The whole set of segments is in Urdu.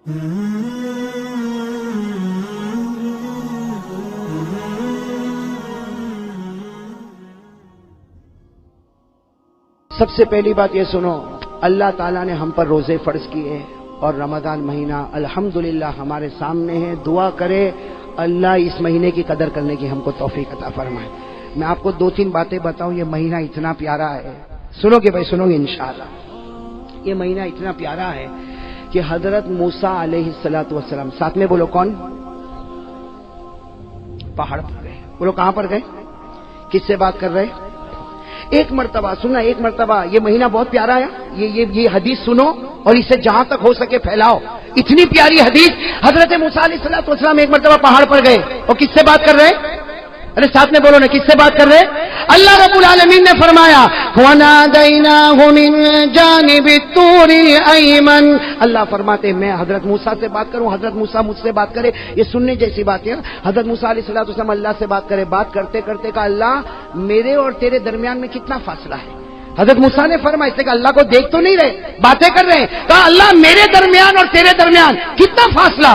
سب سے پہلی بات یہ سنو، اللہ تعالیٰ نے ہم پر روزے فرض کیے اور رمضان مہینہ الحمدللہ ہمارے سامنے ہے. دعا کرے اللہ اس مہینے کی قدر کرنے کی ہم کو توفیق عطا فرمائے. میں آپ کو 2-3 باتیں بتاؤں. یہ مہینہ اتنا پیارا ہے، سنو گے بھائی، سنو گے انشاءاللہ. یہ مہینہ اتنا پیارا ہے کہ حضرت موسیٰ علیہ السلام، ساتھ میں بولو کون؟ پہاڑ پر گئے. بولو کہاں پر گئے؟ کس سے بات کر رہے؟ ایک مرتبہ سننا، ایک مرتبہ. یہ مہینہ بہت پیارا ہے. یہ حدیث سنو اور اسے جہاں تک ہو سکے پھیلاؤ. اتنی پیاری حدیث. حضرت موسیٰ علیہ السلام ایک مرتبہ پہاڑ پر گئے اور کس سے بات کر رہے؟ ارے ساتھ میں بولو نا، کس سے بات کر رہے؟ اللہ رب العالمین نے فرمایا وَنَادَيْنَاهُ مِن جَانِبِ الطُّورِ الْأَيْمَنِ. اللہ فرماتے میں حضرت موسیٰ سے بات کروں، حضرت موسیٰ مجھ سے بات کرے. یہ سننے جیسی بات ہے. حضرت موسیٰ علیہ السلام اللہ سے بات کرے. بات کرتے کرتے کہا اللہ میرے اور تیرے درمیان میں کتنا فاصلہ ہے؟ حضرت موسیٰ نے فرمایا، اس نے کہا اللہ کو دیکھ تو نہیں رہے، باتیں کر رہے ہیں. کہا اللہ میرے درمیان اور تیرے درمیان کتنا فاصلہ؟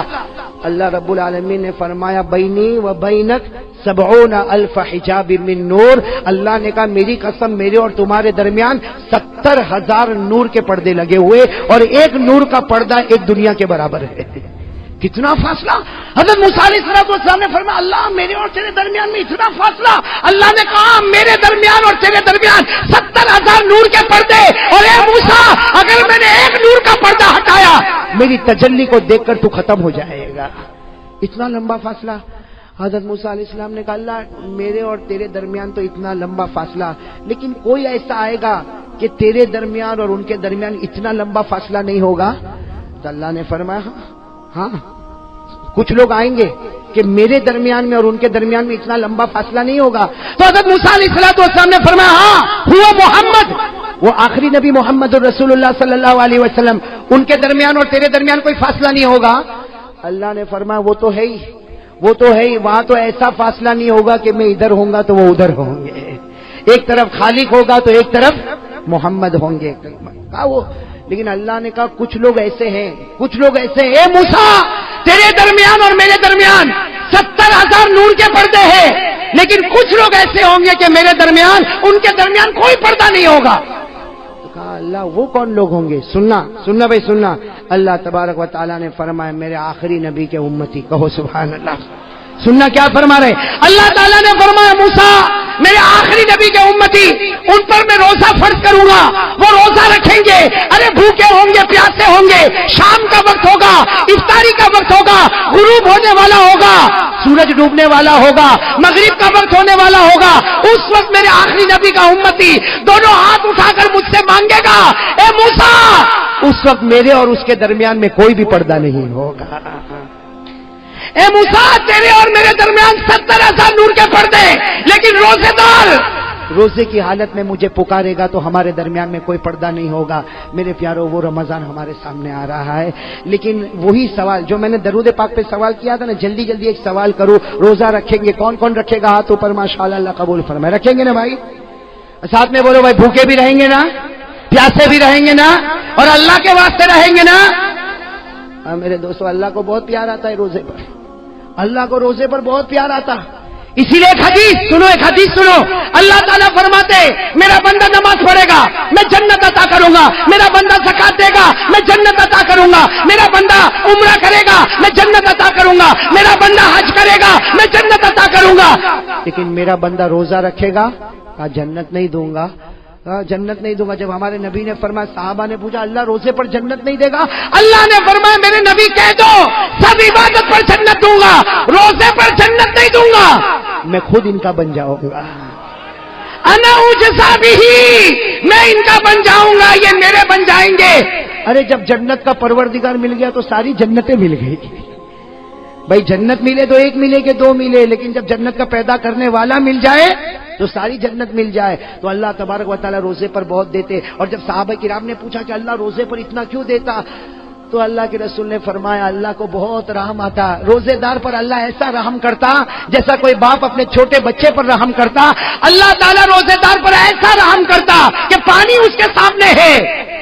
اللہ رب العالمین نے فرمایا بینی و بینک 70,000 حجاب من نور. اللہ نے کہا میری قسم میرے اور تمہارے درمیان 70,000 نور کے پردے لگے ہوئے اور ایک نور کا پردہ ایک دنیا کے برابر ہے. کتنا فاصلہ؟ حضرت موسیٰ علیہ السلام نے فرمایا اللہ میرے اور تیرے درمیان میں اتنا فاصلہ. اللہ نے کہا میرے درمیان اور تیرے درمیان 70,000 نور کے پردے. اور اے موسیٰ اگر میں نے ایک نور کا پردہ ہٹایا میری تجلی کو دیکھ کر تو ختم ہو جائے گا. اتنا لمبا فاصلہ. حضرت موسیٰ علیہ السلام نے کہا اللہ میرے اور تیرے درمیان تو اتنا لمبا فاصلہ، لیکن کوئی ایسا آئے گا کہ تیرے درمیان اور ان کے درمیان اتنا لمبا فاصلہ نہیں ہوگا؟ تو اللہ نے فرمایا ہاں کچھ لوگ آئیں گے کہ میرے درمیان میں اور ان کے درمیان میں اتنا لمبا فاصلہ نہیں ہوگا. تو حضرت موسیٰ علیہ السلام نے فرمایا ہاں ہوا محمد، وہ آخری نبی محمد رسول اللہ صلی اللہ علیہ وسلم، ان کے درمیان اور تیرے درمیان کوئی فاصلہ نہیں ہوگا. اللہ نے فرمایا وہ تو ہے ہی، وہ تو ہے ہی. وہاں تو ایسا فاصلہ نہیں ہوگا کہ میں ادھر ہوں گا تو وہ ادھر ہوں گے. ایک طرف خالق ہوگا تو ایک طرف محمد ہوں گے. کہا وہ، لیکن اللہ نے کہا کچھ لوگ ایسے ہیں، کچھ لوگ ایسے ہیں اے موسیٰ تیرے درمیان اور میرے درمیان 70,000 نور کے پردے ہیں، لیکن کچھ لوگ ایسے ہوں گے کہ میرے درمیان ان کے درمیان کوئی پردہ نہیں ہوگا. تو کہا اللہ وہ کون لوگ ہوں گے؟ سننا بھائی سننا. اللہ تبارک و تعالیٰ نے فرمایا میرے آخری نبی کے امتی. کہو سبحان اللہ. سننا کیا فرما رہے؟ اللہ تعالیٰ نے فرمایا موسیٰ میرے آخری نبی کے امتی ان پر میں روزہ فرض کروں گا. وہ روزہ رکھیں گے، ارے بھوکے ہوں گے، پیاسے ہوں گے. شام کا وقت ہوگا، افطاری کا وقت ہوگا، غروب ہونے والا ہوگا، سورج ڈوبنے والا ہوگا، مغرب کا وقت ہونے والا ہوگا. اس وقت میرے آخری نبی کا امتی دونوں ہاتھ اٹھا کر مجھ سے مانگے گا اے موسیٰ. اس وقت میرے اور اس کے درمیان میں کوئی بھی پردہ نہیں ہوگا. اے موسیٰ تیرے اور میرے درمیان 70,000 نور کے پردے، لیکن روزے دار روزے کی حالت میں مجھے پکارے گا تو ہمارے درمیان میں کوئی پردہ نہیں ہوگا. میرے پیارو وہ رمضان ہمارے سامنے آ رہا ہے، لیکن وہی سوال جو میں نے درود پاک پہ سوال کیا تھا نا، جلدی جلدی ایک سوال کروں. روزہ رکھیں گے کون کون رکھے گا؟ ہاتھ اوپر ماشاءاللہ، اللہ قبول فرمائے. رکھیں گے نا بھائی؟ ساتھ میں بولو بھائی بھوکے بھی رہیں گے نا، پیاسے بھی رہیں گے نا، اور اللہ کے واسطے رہیں گے نا. میرے دوستو اللہ کو بہت پیار آتا ہے روزے پر. اللہ کو روزے پر بہت پیار آتا. اسی لیے ایک حدیث سنو. اللہ تعالیٰ فرماتے میرا بندہ نماز پڑھے گا میں جنت عطا کروں گا، میرا بندہ زکات دے گا میں جنت عطا کروں گا، میرا بندہ عمرہ کرے گا میں جنت عطا کروں گا، میرا بندہ حج کرے گا میں جنت عطا کروں گا. لیکن میرا بندہ روزہ رکھے گا جنت نہیں دوں گا، جنت نہیں دوں گا. جب ہمارے نبی نے فرمایا، صحابہ نے پوچھا اللہ روزے پر جنت نہیں دے گا؟ اللہ نے فرمایا میرے نبی کہہ دو سب عبادت پر جنت دوں گا، روزے پر جنت نہیں دوں گا. میں خود ان کا بن جاؤں گا. انا اجزا بہ، میں ان کا بن جاؤں گا، یہ میرے بن جائیں گے. ارے جب جنت کا پروردگار مل گیا تو ساری جنتیں مل گئی. بھائی جنت ملے تو ایک ملے کہ دو ملے، لیکن جب جنت کا پیدا کرنے والا مل جائے تو ساری جنت مل جائے. تو اللہ تبارک و تعالیٰ روزے پر بہت دیتے. اور جب صحابہ کرام نے پوچھا کہ اللہ روزے پر اتنا کیوں دیتا، تو اللہ کے رسول نے فرمایا اللہ کو بہت رحم آتا. روزے دار پر اللہ ایسا رحم کرتا جیسا کوئی باپ اپنے چھوٹے بچے پر رحم کرتا. اللہ تعالیٰ روزے دار پر ایسا رحم کرتا کہ پانی اس کے سامنے ہے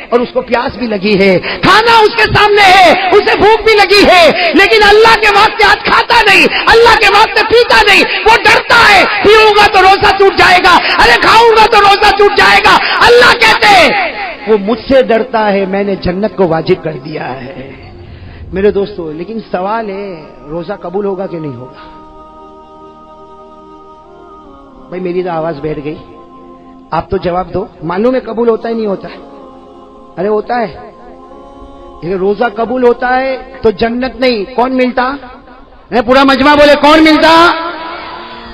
اور اس کو پیاس بھی لگی ہے، کھانا اس کے سامنے ہے، اسے بھوک بھی لگی ہے، لیکن اللہ کے واسطے آج کھاتا نہیں، اللہ کے واسطے پیتا نہیں، وہ ڈرتا ہے پیوں گا تو روزہ ٹوٹ جائے گا، ارے کھاؤں گا تو روزہ ٹوٹ جائے گا۔ اللہ کہتے ہیں وہ مجھ سے ڈرتا ہے، میں نے جنت کو واجب کر دیا ہے۔ میرے دوستو، لیکن سوال ہے روزہ قبول ہوگا کہ نہیں ہوگا؟ بھائی میری تو آواز بیٹھ گئی، آپ تو جواب دو، معلوم ہے قبول ہوتا ہے نہیں ہوتا ہے؟ ارے ہوتا ہے۔ یہ روزہ قبول ہوتا ہے تو جنت نہیں، کون ملتا؟ پورا مجمع بولے کون ملتا؟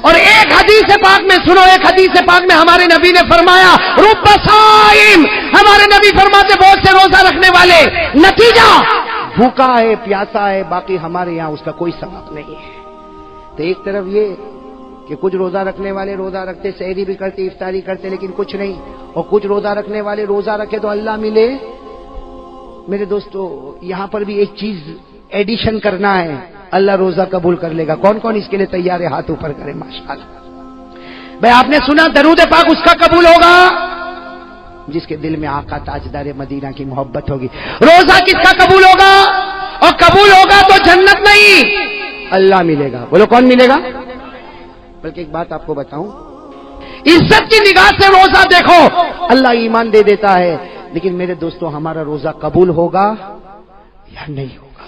اور ایک حدیث پاک میں سنو، ایک حدیث پاک میں ہمارے نبی نے فرمایا رب صائم، ہمارے نبی فرماتے بہت سے روزہ رکھنے والے، نتیجہ بھوکا ہے پیاسا ہے، باقی ہمارے یہاں اس کا کوئی ثواب نہیں ہے۔ تو ایک طرف یہ کہ کچھ روزہ رکھنے والے روزہ رکھتے، سحری بھی کرتے، افطاری کرتے، لیکن کچھ نہیں، اور کچھ روزہ رکھنے والے روزہ رکھے تو اللہ ملے۔ میرے دوستو، یہاں پر بھی ایک چیز ایڈیشن کرنا ہے، اللہ روزہ قبول کر لے گا۔ کون کون اس کے لیے تیار ہے؟ ہاتھ اوپر کرے ماشاءاللہ۔ بھائی آپ نے سنا درود پاک اس کا قبول ہوگا جس کے دل میں آقا تاجدار مدینہ کی محبت ہوگی۔ روزہ کس کا قبول ہوگا؟ اور قبول ہوگا تو جنت نہیں، اللہ ملے گا۔ بولو کون ملے گا؟ بلکہ ایک بات آپ کو بتاؤں، عزت کی نگاہ سے روزہ دیکھو، اللہ ایمان دے دیتا ہے، لیکن میرے دوستو ہمارا روزہ قبول ہوگا یا نہیں ہوگا؟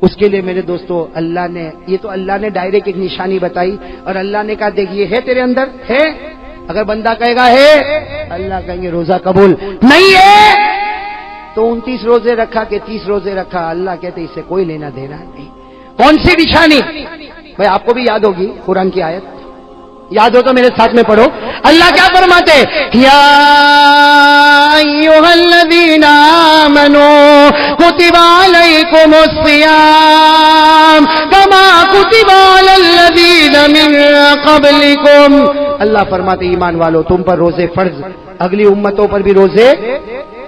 اس کے لیے میرے دوستو اللہ نے، یہ تو اللہ نے ڈائریکٹ ایک نشانی بتائی، اور اللہ نے کہا دیکھ یہ ہے تیرے اندر ہے، اگر بندہ کہے گا ہے، اللہ کہیں گے روزہ قبول نہیں ہے تو 29 روزے رکھا کہ 30 روزے رکھا، اللہ کہتے اس سے کوئی لینا دینا نہیں۔ کون سی نشانی؟ بھائی آپ کو بھی یاد ہوگی قرآن کی آیت، یاد ہو تو میرے ساتھ میں پڑھو۔ اللہ کیا فرماتے؟ یا ایھا الذین آمنوا کتب علیکم الصیام کما کتب علی الذین من قبلکم۔ اللہ فرماتے ایمان والو تم پر روزے فرض، اگلی امتوں پر بھی روزے۔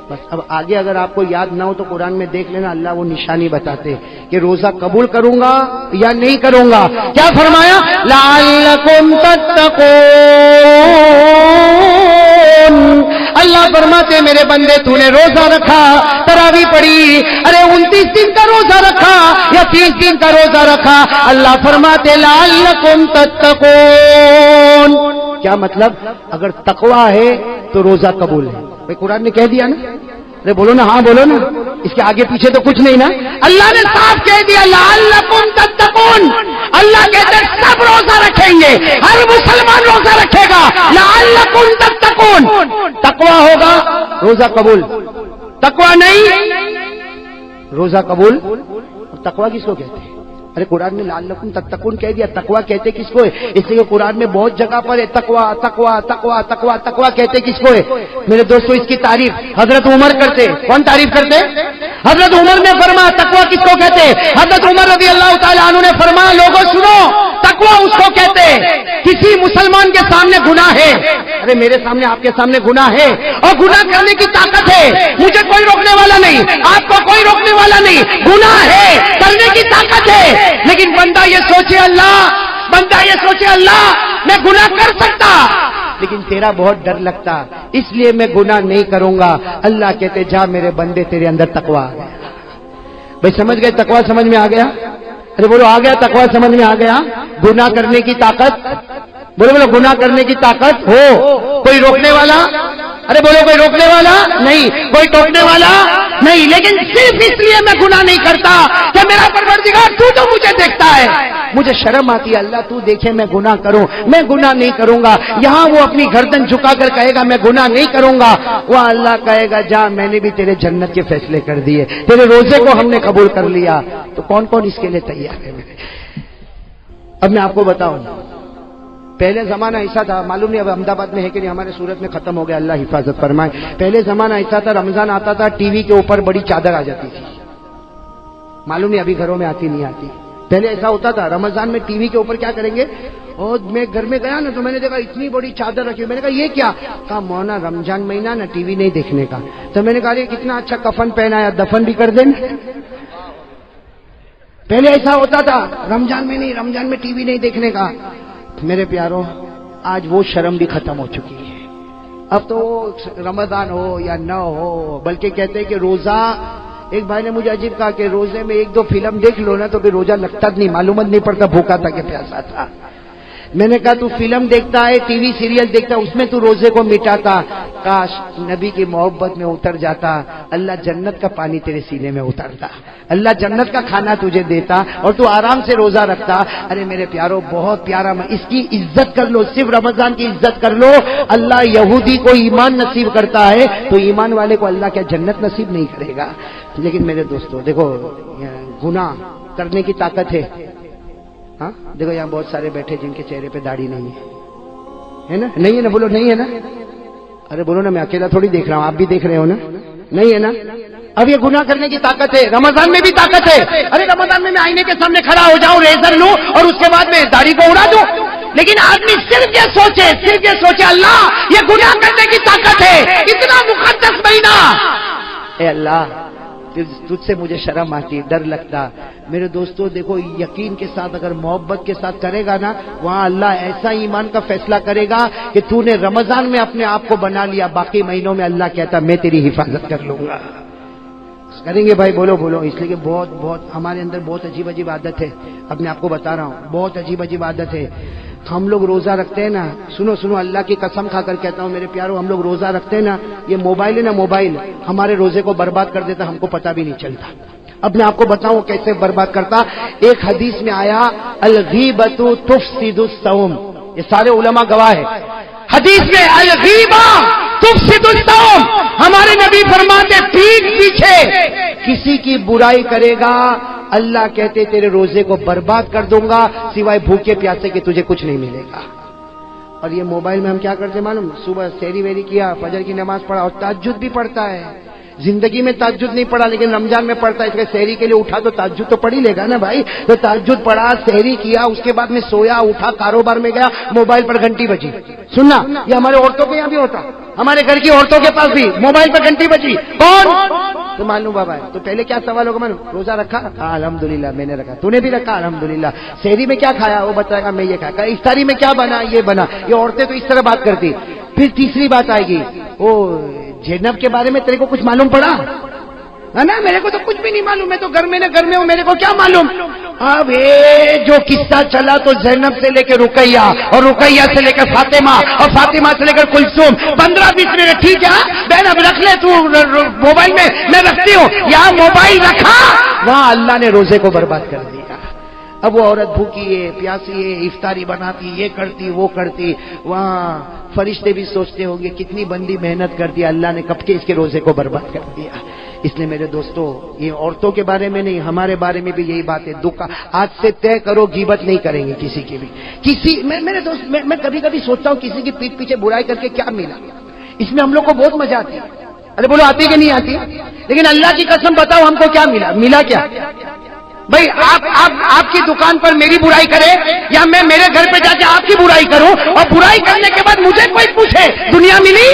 بس اب آگے اگر آپ کو یاد نہ ہو تو قرآن میں دیکھ لینا، اللہ وہ نشانی بتاتے کہ روزہ قبول کروں گا یا نہیں کروں گا۔ کیا فرمایا؟ لعلکم تتقون۔ اللہ فرماتے میرے بندے تو نے روزہ رکھا، تراویح پڑھی، ارے 29 دن کا روزہ رکھا یا 30 دن کا روزہ رکھا، اللہ فرماتے لعلکم تتقون۔ کیا مطلب؟ اگر تقویٰ ہے تو روزہ قبول ہے۔ بھائی قرآن نے کہہ دیا نا، ارے بولو نا، ہاں بولو نا، اس کے آگے پیچھے تو کچھ نہیں نا، اللہ نے صاف کہہ دیا لعلکم تتقون۔ اللہ کہتے ہیں سب روزہ رکھیں گے، ہر مسلمان روزہ رکھے گا، لعلکم تتقون۔ تقویٰ ہوگا روزہ قبول، تقویٰ نہیں روزہ قبول۔ تقویٰ کس کو کہتے ہیں؟ ارے قرآن نے لعلکم تتقون کہہ دیا، تقویٰ کہتے کس کو ہے؟ اس لیے قرآن میں بہت جگہ پر ہے تقویٰ تقویٰ تقویٰ تقویٰ تقویٰ کہتے کس کو ہے؟ میرے دوستو اس کی تعریف حضرت عمر کرتے۔ کون تعریف کرتے؟ حضرت عمر نے فرمایا تقویٰ کس کو کہتے؟ حضرت عمر رضی اللہ تعالیٰ عنہ نے فرمایا لوگوں سنو، تقویٰ اس کو کہتے کسی مسلمان کے سامنے گناہ ہے، ارے میرے سامنے آپ کے سامنے گناہ ہے اور گناہ کرنے کی طاقت ہے، مجھے کوئی روکنے والا نہیں، آپ کو کوئی روکنے والا نہیں، گناہ ہے کرنے کی طاقت ہے، لیکن بندہ یہ سوچے اللہ میں گناہ کر سکتا لیکن تیرا بہت ڈر لگتا، اس لیے میں گناہ نہیں کروں گا۔ اللہ کہتے جا میرے بندے تیرے اندر تقویٰ آ گیا۔ بھائی سمجھ گئے؟ تقویٰ سمجھ میں آ گیا؟ ارے بولو آ گیا؟ تقویٰ سمجھ میں آ گیا؟ گناہ کرنے کی طاقت، بولو گناہ کرنے کی طاقت ہو، کوئی روکنے والا، ارے بولو کوئی روکنے والا نہیں، کوئی ٹوکنے والا نہیں، لیکن صرف اس لیے میں گناہ نہیں کرتا کہ میرا پروردگار تو مجھے دیکھتا ہے، مجھے شرم آتی ہے اللہ تو دیکھے میں گناہ کروں، میں گناہ نہیں کروں گا۔ یہاں وہ اپنی گردن جھکا کر کہے گا میں گناہ نہیں کروں گا، وہ اللہ کہے گا جا میں نے بھی تیرے جنت کے فیصلے کر دیے، تیرے روزے کو ہم نے قبول کر لیا۔ تو کون کون اس کے لیے تیار ہے؟ اب میں آپ کو بتاؤں، پہلے زمانہ ایسا تھا، معلوم نہیں اب احمد آباد میں ہے کہ نہیں، ہمارے صورت میں ختم ہو گیا، اللہ حفاظت فرمائے۔ پہلے زمانہ ایسا تھا، رمضان آتا تھا ٹی وی کے اوپر بڑی چادر آ جاتی تھی، معلوم نہیں ابھی گھروں میں آتی نہیں آتی۔ پہلے ایسا ہوتا تھا رمضان میں ٹی وی کے اوپر کیا کریں گے، اور میں گھر میں گیا نا تو میں نے دیکھا اتنی بڑی چادر رکھی، میں نے کہا یہ کیا؟ کہا مونا رمضان مہینہ نا ٹی وی نہیں دیکھنے کا۔ تو میں نے کہا یہ کتنا اچھا کفن پہنایا، دفن بھی کر دیں۔ پہلے ایسا ہوتا تھا رمضان میں نہیں، رمضان میں ٹی وی نہیں دیکھنے کا۔ میرے پیاروں آج وہ شرم بھی ختم ہو چکی ہے، اب تو رمضان ہو یا نہ ہو، بلکہ کہتے ہیں کہ روزہ ایک بھائی نے مجھے عجیب کہا کہ روزے میں ایک دو فلم دیکھ لو نا تو پھر روزہ لگتا نہیں، معلومات نہیں پڑتا بھوکا تھا کہ پیاسا تھا۔ میں نے کہا تو فلم دیکھتا ہے، ٹی وی سیریل دیکھتا ہے، اس میں تو روزے کو مٹاتا، کاش نبی کی محبت میں اتر جاتا، اللہ جنت کا پانی تیرے سینے میں اترتا، اللہ جنت کا کھانا تجھے دیتا اور تو آرام سے روزہ رکھتا۔ ارے میرے پیارو بہت پیارا، اس کی عزت کر لو، صرف رمضان کی عزت کر لو۔ اللہ یہودی کو ایمان نصیب کرتا ہے تو ایمان والے کو اللہ کیا جنت نصیب نہیں کرے گا؟ لیکن میرے دوستو دیکھو، گناہ کرنے کی طاقت ہے۔ ہاں دیکھو یہاں بہت سارے بیٹھے جن کے چہرے پہ داڑھی نہیں ہے نا؟ نہیں ہے نا؟ بولو نہیں ہے نا؟ ارے بولو نا، میں اکیلا تھوڑی دیکھ رہا ہوں، آپ بھی دیکھ رہے ہو نا؟ نہیں ہے نا؟ اب یہ گناہ کرنے کی طاقت ہے، رمضان میں بھی طاقت ہے۔ ارے رمضان میں آئینے کے سامنے کھڑا ہو جاؤں، ریزر لوں اور اس کے بعد میں داڑھی کو اڑا دوں، لیکن آدمی صرف یہ سوچے اللہ یہ گناہ کرنے کی طاقت ہے، اتنا مقدس مہینہ، اے اللہ تجھ سے مجھے شرم آتی، ڈر لگتا۔ میرے دوستو دیکھو، یقین کے ساتھ اگر محبت کے ساتھ کرے گا نا، وہاں اللہ ایسا ایمان کا فیصلہ کرے گا کہ تو نے رمضان میں اپنے آپ کو بنا لیا، باقی مہینوں میں اللہ کہتا میں تیری حفاظت کر لوں گا۔ کریں گے بھائی؟ بولو بولو۔ اس لیے کہ بہت ہمارے اندر بہت عجیب عادت ہے، اب میں آپ کو بتا رہا ہوں، بہت عجیب عادت ہے۔ ہم لوگ روزہ رکھتے ہیں نا، سنو اللہ کی قسم کھا کر کہتا ہوں میرے پیارو، ہم لوگ روزہ رکھتے ہیں نا، یہ موبائل ہے نا، موبائل ہمارے روزے کو برباد کر دیتا، ہم کو پتہ بھی نہیں چلتا۔ اب میں آپ کو بتاؤں کیسے برباد کرتا۔ ایک حدیث میں آیا الغیبۃ تفسد الصوم، یہ سارے علماء گواہ ہیں، حدیث میں الغیبہ تفسد الصوم، ہمارے نبی فرماتے پیٹھ پیچھے کسی کی برائی کرے گا اللہ کہتے تیرے روزے کو برباد کر دوں گا، سوائے بھوکے پیاسے کے تجھے کچھ نہیں ملے گا۔ اور یہ موبائل میں ہم کیا کرتے معلوم؟ صبح سحری ویری کیا، فجر کی نماز پڑھا اور تہجد بھی پڑھتا ہے۔ زندگی میں تہجد نہیں پڑھا لیکن رمضان میں پڑھتا ہے، اس کے سحری کے لیے اٹھا تو تہجد تو پڑھ ہی لے گا نا بھائی۔ تو تہجد پڑھا، سحری کیا، اس کے بعد میں سویا، اٹھا، کاروبار میں گیا، موبائل پر گھنٹی بجی۔ سننا، یہ ہمارے عورتوں کے یہاں بھی ہوتا، ہمارے گھر کی عورتوں کے پاس بھی موبائل پر گھنٹی بجی، کون تو معلوم بابا ہے۔ تو پہلے کیا سوال ہوگا معلوم؟ روزہ رکھا؟ ہاں الحمدللہ میں نے رکھا۔ تو نے بھی رکھا؟ الحمدللہ۔ سحری میں کیا کھایا؟ وہ بتائے گا میں یہ کھایا۔ افطاری میں کیا بنا؟ یہ بنا۔ یہ عورتیں تو اس طرح بات کرتی۔ پھر تیسری بات آئے گی، وہ زینب کے بارے میں تیرے کو کچھ معلوم پڑا؟ نا میرے کو تو کچھ بھی نہیں معلوم، میں تو گھر میں ہوں، میرے کو کیا معلوم؟ اب جو قصہ چلا تو زینب سے لے کے رقیہ اور رقیہ سے لے کر فاطمہ اور فاطمہ سے لے کر کلثوم، 15-20 منٹ ٹھیک ہے بہن، اب رکھ لے تو موبائل میں رکھتی ہوں، یہاں موبائل رکھا وہاں اللہ نے روزے کو برباد کر دیا۔ اب وہ عورت بھوکی ہے، پیاسی ہے، افطاری بناتی، یہ کرتی وہ کرتی، وہاں فرشتے بھی سوچتے ہوں گے کتنی بندی محنت کرتی، اللہ نے کب کے اس کے روزے کو برباد کر دیا۔ اس لیے میرے دوستو، یہ عورتوں کے بارے میں نہیں، ہمارے بارے میں بھی یہی بات ہے۔ دکھ آج سے طے کرو غیبت نہیں کریں گے کسی کی بھی۔ میرے دوست، میں کبھی کبھی سوچتا ہوں کسی کی پیٹھ پیچھے برائی کر کے کیا ملا؟ اس میں ہم لوگ کو بہت مزہ آتی ہے۔ ارے بولو آتی کہ نہیں آتی؟ لیکن اللہ کی قسم بتاؤ ہم کو کیا ملا کیا؟ بھائی آپ کی دکان پر میری برائی کرے یا میں میرے گھر پہ جا کے آپ کی برائی کروں اور برائی کرنے کے بعد مجھے کوئی پوچھے دنیا ملی؟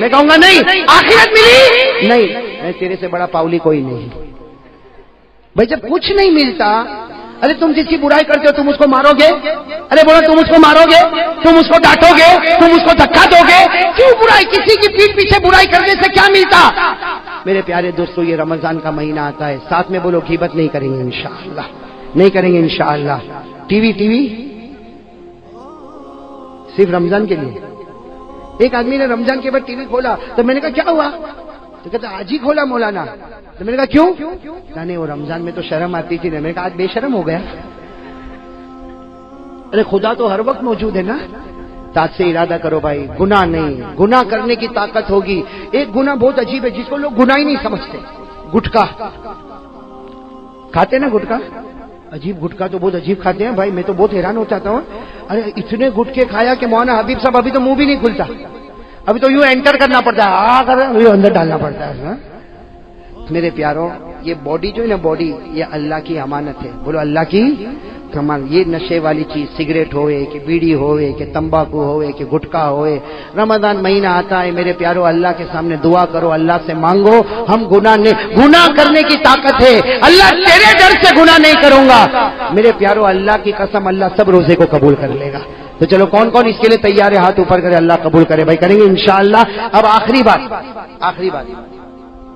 میں کہوں گا نہیں۔ آخرت ملی؟ نہیں۔ میں تیرے سے بڑا پاؤلی کوئی نہیں۔ بھائی جب کچھ نہیں ملتا، ارے تم جس کی برائی کرتے ہو تم اس کو مارو گے؟ ارے بولو تم اس کو مارو گے؟ تم اس کو ڈانٹو گے؟ تم اس کو دھکا دو گے؟ کیوں برائی؟ کسی کی پیٹھ پیچھے برائی کرنے سے کیا ملتا؟ میرے پیارے دوستو، یہ رمضان کا مہینہ آتا ہے، ساتھ میں بولو غیبت نہیں کریں گے انشاءاللہ، نہیں کریں گے انشاءاللہ۔ ٹی وی صرف رمضان کے لیے۔ ایک آدمی نے رمضان کے بعد ٹی وی کھولا تو میں نے کہا کیا ہوا؟ تو کہتا آج ہی کھولا مولانا۔ تو میں نے کہا کیوں؟ نہیں وہ رمضان میں تو شرم آتی تھی، میں نے کہا آج بے شرم ہو گیا۔ ارے خدا تو ہر وقت موجود ہے نا۔ تاج سے ارادہ کرو بھائی، گناہ نہیں، گناہ کرنے کی طاقت ہوگی۔ ایک گناہ بہت عجیب ہے جس کو لوگ گناہ ہی نہیں سمجھتے، گٹکا کھاتے نا، گٹکا عجیب، گٹکا تو بہت عجیب کھاتے ہیں بھائی، میں تو بہت حیران ہو جاتا ہوں۔ ارے اتنے گٹکے کھایا کہ مولانا حبیب صاحب ابھی تو منہ بھی نہیں کھلتا، ابھی تو یوں انٹر کرنا پڑتا ہے، اندر ڈالنا پڑتا ہے۔ میرے پیاروں، یہ باڈی جو ہے نا، باڈی یہ اللہ کی امانت ہے، بولو اللہ کی کمال۔ یہ نشے والی چیز، سگریٹ ہوئے کہ بیڑی ہوئے کہ تمباکو ہوئے کہ گٹکا ہوئے، رمضان مہینہ آتا ہے میرے پیاروں، اللہ کے سامنے دعا کرو، اللہ سے مانگو، ہم گناہ کرنے کی طاقت ہے، اللہ تیرے ڈر سے گناہ نہیں کروں گا میرے پیاروں، اللہ کی قسم اللہ سب روزے کو قبول کر لے گا۔ تو چلو کون کون اس کے لیے تیار ہے؟ ہاتھ اوپر کرے، اللہ قبول کرے۔ بھائی کریں گے انشاءاللہ۔ اب آخری بات، آخری بات، آخری بات، آخری بات، آخری بات، آخری بات، آخری بات، آخری بات، آخری بات، آخری بات، آخری بات، آخری بات، آخری بات، آخری بات، آخری بات،